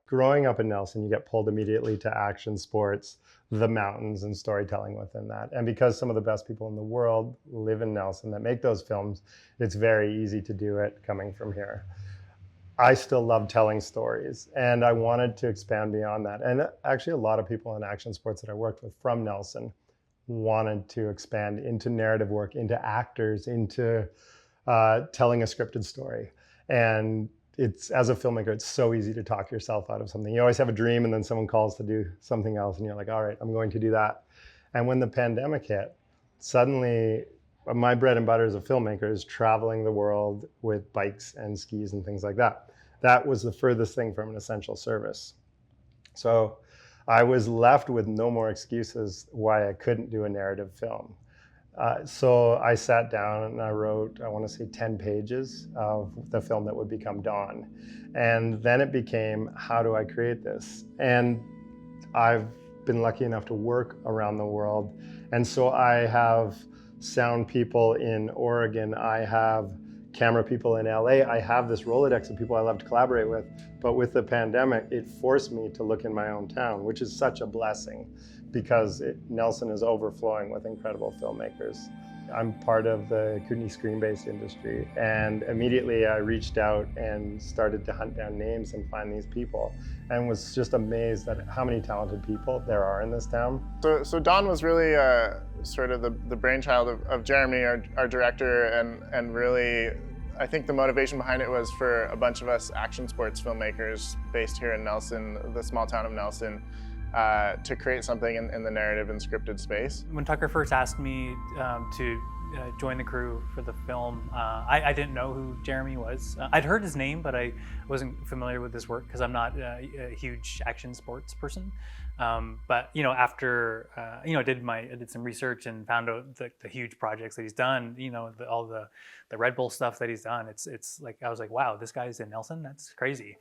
growing up in Nelson, you get pulled immediately to action sports, the mountains, and storytelling within that. And because some of the best people in the world live in Nelson that make those films, it's very easy to do it coming from here. I still love telling stories, and I wanted to expand beyond that. And actually, a lot of people in action sports that I worked with from Nelson wanted to expand into narrative work, into actors, into telling a scripted story. And it's, as a filmmaker, it's so easy to talk yourself out of something. You always have a dream, and then someone calls to do something else, and you're like, all right, I'm going to do that. And when the pandemic hit, suddenly my bread and butter as a filmmaker is traveling the world with bikes and skis and things like that. That was the furthest thing from an essential service. So I was left with no more excuses why I couldn't do a narrative film. So I sat down and I wrote, I want to say 10 pages of the film that would become Dawn. And then it became, how do I create this? And I've been lucky enough to work around the world. And so I have sound people in Oregon, I have camera people in LA, I have this Rolodex of people I love to collaborate with. But with the pandemic, it forced me to look in my own town, which is such a blessing because Nelson is overflowing with incredible filmmakers. I'm part of the Kootenay screen-based industry, and immediately I reached out and started to hunt down names and find these people, and was just amazed at how many talented people there are in this town. So Dawn was really sort of the brainchild of Jeremy, our director, and really, I think the motivation behind it was for a bunch of us action sports filmmakers based here in Nelson, the small town of Nelson, to create something in the narrative and scripted space. When Tucker first asked me to join the crew for the film, I didn't know who Jeremy was. I'd heard his name, but I wasn't familiar with his work because I'm not a huge action sports person. But after I did some research and found out the huge projects that he's done. All the Red Bull stuff that he's done. It's like I was like, wow, this guy's in Nelson. That's crazy.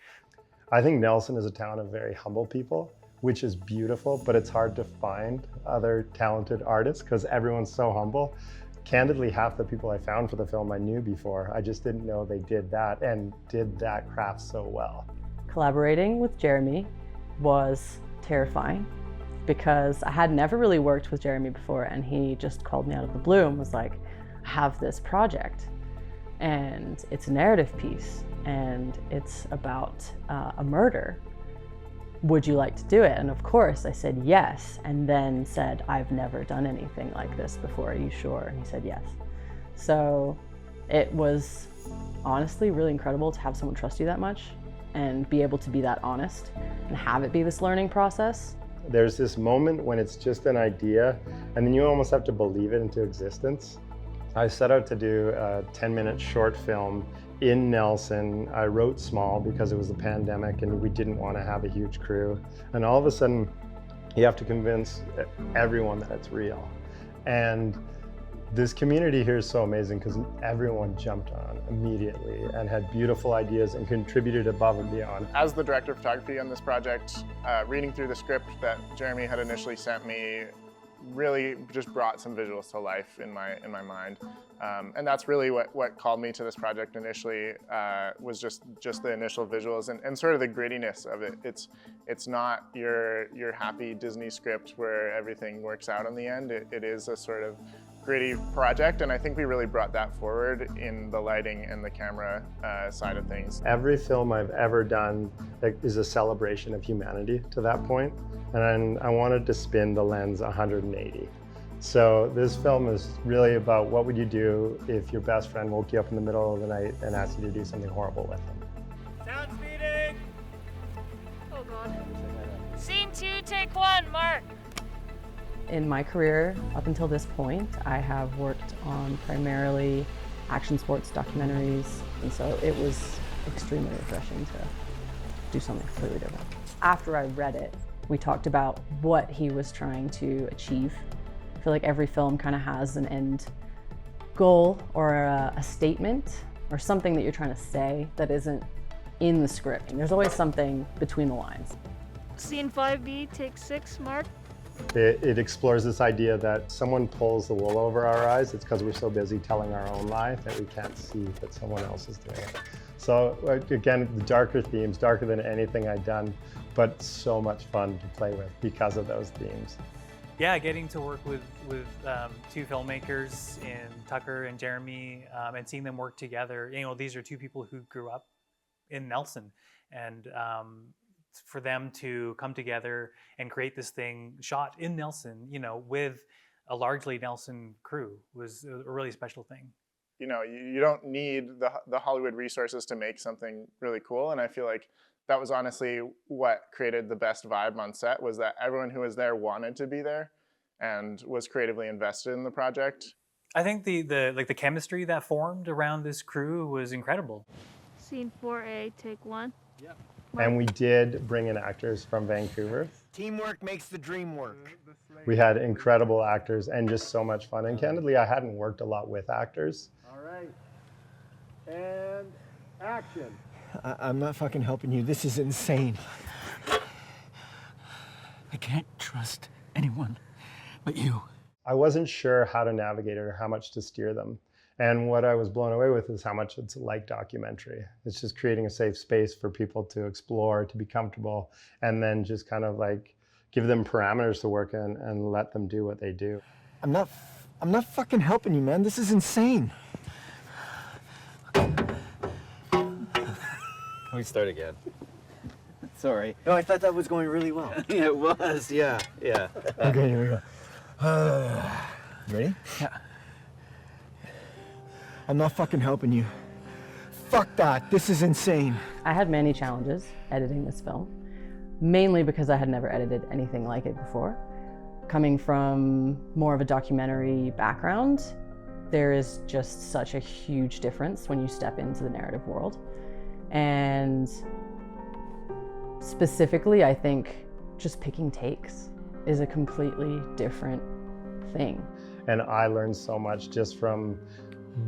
I think Nelson is a town of very humble people, which is beautiful, but it's hard to find other talented artists because everyone's so humble. Candidly, half the people I found for the film I knew before. I just didn't know they did that and did that craft so well. Collaborating with Jeremy was terrifying because I had never really worked with Jeremy before, and he just called me out of the blue and was like, I have this project and it's a narrative piece and it's about a murder. Would you like to do it? And of course I said yes, and then said, I've never done anything like this before, are you sure? And he said yes. So it was honestly really incredible to have someone trust you that much and be able to be that honest and have it be this learning process. There's this moment when it's just an idea and then you almost have to believe it into existence. I set out to do a 10-minute short film in Nelson. I wrote small because it was the pandemic and we didn't want to have a huge crew. And all of a sudden, you have to convince everyone that it's real. And this community here is so amazing because everyone jumped on immediately and had beautiful ideas and contributed above and beyond. As the director of photography on this project, reading through the script that Jeremy had initially sent me really just brought some visuals to life in my mind. And that's really what called me to this project initially, was just the initial visuals and sort of the grittiness of it. It's not your happy Disney script where everything works out in the end. It is a sort of gritty project, and I think we really brought that forward in the lighting and the camera side of things. Every film I've ever done is a celebration of humanity to that point, and I wanted to spin the lens 180. So this film is really about what would you do if your best friend woke you up in the middle of the night and asked you to do something horrible with them. Sound speeding! Oh God. Scene 2, take 1, Mark! In my career, up until this point, I have worked on primarily action sports documentaries, and so it was extremely refreshing to do something completely different. After I read it, we talked about what he was trying to achieve. I feel like every film kind of has an end goal or a statement or something that you're trying to say that isn't in the script. And there's always something between the lines. Scene 5B, take 6, Mark. It explores this idea that someone pulls the wool over our eyes. It's because we're so busy telling our own lie that we can't see that someone else is doing it. So again, the darker themes, darker than anything I'd done, but so much fun to play with because of those themes. Yeah, getting to work with two filmmakers in Tucker and Jeremy, and seeing them work together. You know, these are two people who grew up in Nelson, and for them to come together and create this thing shot in Nelson, you know, with a largely Nelson crew was a really special thing. You know, you don't need the Hollywood resources to make something really cool, and I feel like that was honestly what created the best vibe on set, was that everyone who was there wanted to be there and was creatively invested in the project. I think the chemistry that formed around this crew was incredible. Scene 4A, take 1. Yep. And we did bring in actors from Vancouver. Teamwork makes the dream work. We had incredible actors and just so much fun. And candidly, I hadn't worked a lot with actors. All right. And action. I'm not fucking helping you. This is insane. I can't trust anyone but you. I wasn't sure how to navigate it or how much to steer them. And what I was blown away with is how much it's like documentary. It's just creating a safe space for people to explore, to be comfortable, and then just kind of like give them parameters to work in and let them do what they do. I'm not fucking helping you, man. This is insane. Can we start again? Sorry. No, I thought that was going really well. Yeah, it was, yeah. Okay, here we go. Ready? Yeah. I'm not fucking helping you. Fuck that. This is insane. I had many challenges editing this film, mainly because I had never edited anything like it before. Coming from more of a documentary background, there is just such a huge difference when you step into the narrative world. And specifically, I think just picking takes is a completely different thing. And I learned so much just from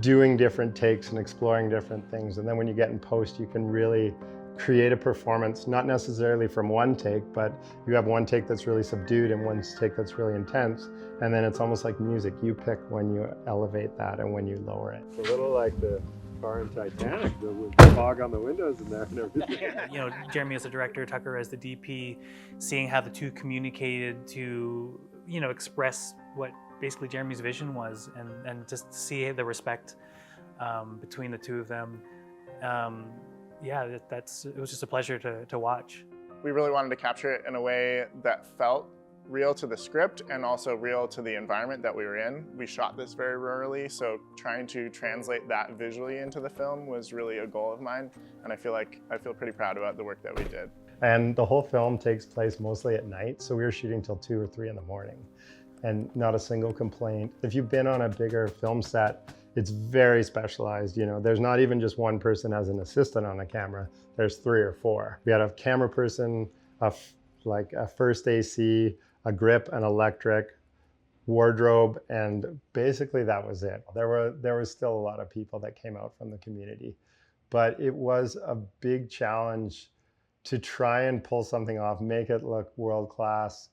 doing different takes and exploring different things. And then when you get in post, you can really create a performance, not necessarily from one take, but you have one take that's really subdued and one take that's really intense. And then it's almost like music. You pick when you elevate that and when you lower it. It's a little like the car in Titanic, with fog on the windows in there and everything. You know, Jeremy as the director, Tucker as the DP, seeing how the two communicated to, you know, express what basically Jeremy's vision was, and just see the respect between the two of them. Yeah, it was just a pleasure to watch. We really wanted to capture it in a way that felt real to the script and also real to the environment that we were in. We shot this very rurally, so trying to translate that visually into the film was really a goal of mine, and I feel pretty proud about the work that we did. And the whole film takes place mostly at night, so we were shooting till 2 or 3 in the morning, and not a single complaint. If you've been on a bigger film set, it's very specialized. You know, there's not even just one person as an assistant on the camera. There's 3 or 4. We had a camera person, like a first AC, a grip, an electric, wardrobe, and basically that was it. There was still a lot of people that came out from the community, but it was a big challenge to try and pull something off, make it look world class,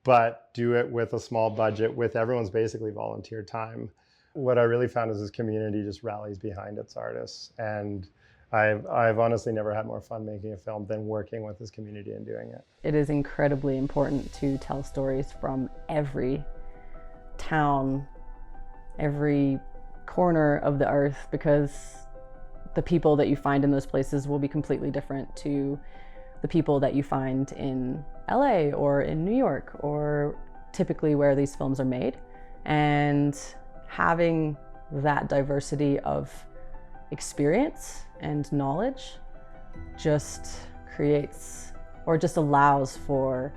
but do it with a small budget, with everyone's basically volunteer time. What I really found is this community just rallies behind its artists, and I've honestly never had more fun making a film than working with this community and doing it. It is incredibly important to tell stories from every town, every corner of the earth, because the people that you find in those places will be completely different to the people that you find in LA or in New York, or typically where these films are made. And having that diversity of experience and knowledge just creates, or just allows for,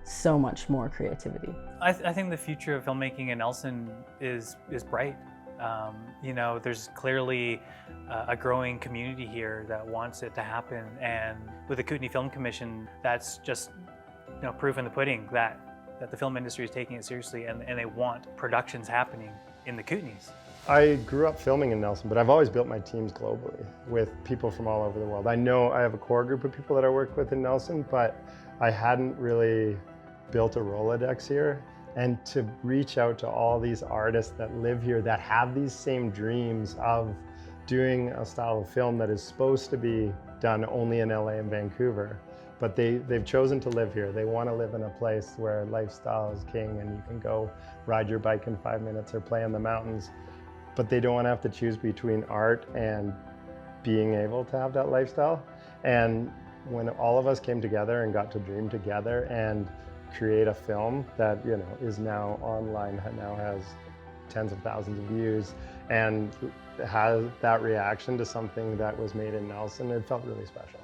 so much more creativity. I think the future of filmmaking in Nelson is bright. You know, there's clearly a growing community here that wants it to happen, and with the Kootenay Film Commission, that's just, you know, proof in the pudding that the film industry is taking it seriously, and they want productions happening in the Kootenays. I grew up filming in Nelson, but I've always built my teams globally with people from all over the world. I know I have a core group of people that I work with in Nelson, but I hadn't really built a Rolodex here. And to reach out to all these artists that live here that have these same dreams of doing a style of film that is supposed to be done only in LA and Vancouver, but they've chosen to live here. They want to live in a place where lifestyle is king and you can go ride your bike in 5 minutes or play in the mountains, but they don't want to have to choose between art and being able to have that lifestyle. And when all of us came together and got to dream together and create a film that, you know, is now online, now has tens of thousands of views, and has that reaction to something that was made in Nelson, it felt really special.